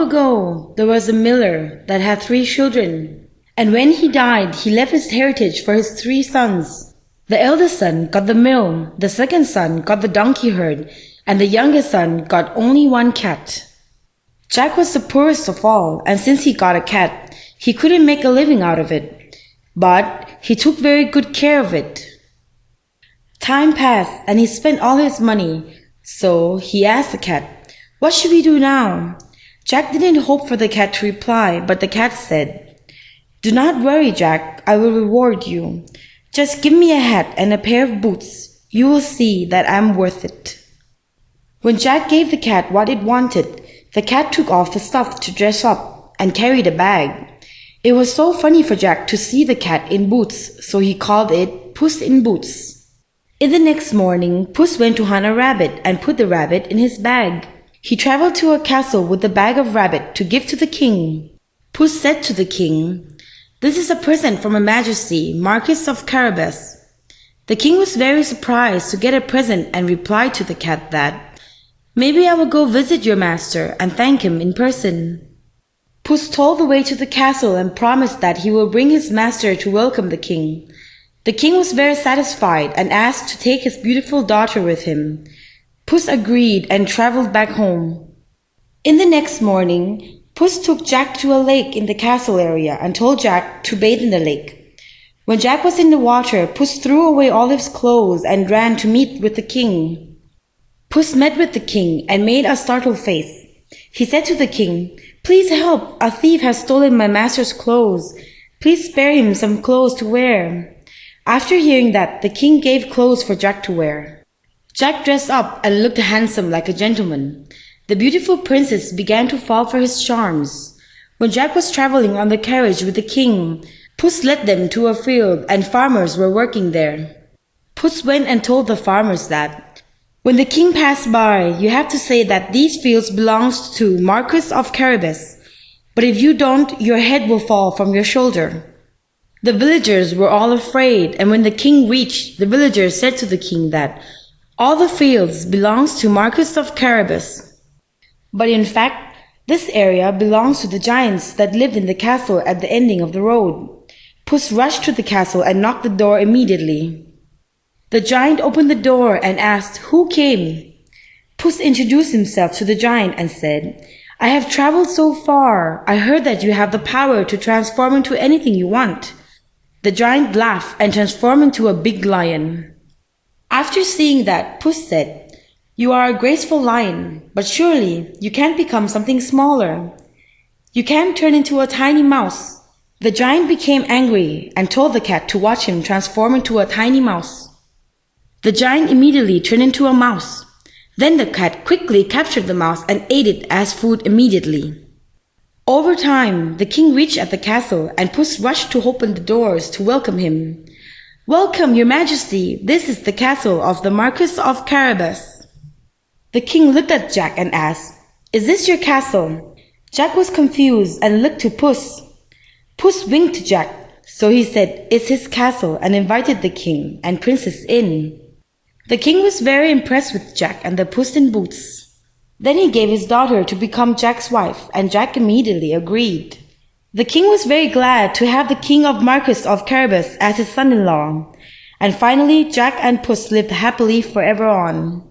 ago, there was a miller that had 3 children, and when he died, he left his heritage for his 3 sons. The eldest son got the mill, the second son got the donkey herd, and the youngest son got only 1 cat. Jack was the poorest of all, and since he got a cat, he couldn't make a living out of it, but he took very good care of it. Time passed, and he spent all his money, so he asked the cat, "What should we do now?" Jack didn't hope for the cat to reply, but the cat said, "Do not worry, Jack, I will reward you. Just give me a hat and a pair of boots. You will see that I'm worth it." When Jack gave the cat what it wanted, the cat took off the stuff to dress up and carried a bag. It was so funny for Jack to see the cat in boots, so he called it Puss in Boots. In the next morning, Puss went to hunt a rabbit and put the rabbit in his bag. He traveled to a castle with the bag of rabbit to give to the king. Puss said to the king, "This is a present from Her Majesty, Marquis of Carabas." The king was very surprised to get a present and replied to the cat that, "Maybe I will go visit your master and thank him in person." Puss told the way to the castle and promised that he will bring his master to welcome the king. The king was very satisfied and asked to take his beautiful daughter with him. Puss agreed and traveled back home. In the next morning, Puss took Jack to a lake in the castle area and told Jack to bathe in the lake. When Jack was in the water, Puss threw away all his clothes and ran to meet with the king. Puss met with the king and made a startled face. He said to the king, "Please help, a thief has stolen my master's clothes. Please spare him some clothes to wear." After hearing that, the king gave clothes for Jack to wear. Jack dressed up and looked handsome like a gentleman. The beautiful princess began to fall for his charms. When Jack was traveling on the carriage with the king, Puss led them to a field and farmers were working there. Puss went and told the farmers that, "When the king passed by, you have to say that these fields belongs to Marquis of Carabas, but if you don't, your head will fall from your shoulder." The villagers were all afraid, and when the king reached, the villagers said to the king that all the fields belongs to Marquis of Carabas. But in fact, this area belongs to the giants that lived in the castle at the ending of the road. Puss rushed to the castle and knocked the door immediately. The giant opened the door and asked who came. Puss introduced himself to the giant and said, "I have traveled so far. I heard that you have the power to transform into anything you want." The giant laughed and transformed into a big lion. After seeing that, Puss said, "You are a graceful lion, but surely you can't become something smaller. You can't turn into a tiny mouse." The giant became angry and told the cat to watch him transform into a tiny mouse. The giant immediately turned into a mouse. Then the cat quickly captured the mouse and ate it as food immediately. Over time, the king reached at the castle and Puss rushed to open the doors to welcome him. "Welcome, your majesty. This is the castle of the Marquis of Carabas." The king looked at Jack and asked, "Is this your castle?" Jack was confused and looked to Puss. Puss winked to Jack, so he said it's his castle and invited the king and princess in. The king was very impressed with Jack and the Puss in Boots. Then he gave his daughter to become Jack's wife, and Jack immediately agreed. The king was very glad to have the king of Marquis of Carabas as his son-in-law, and finally Jack and Puss lived happily forever on.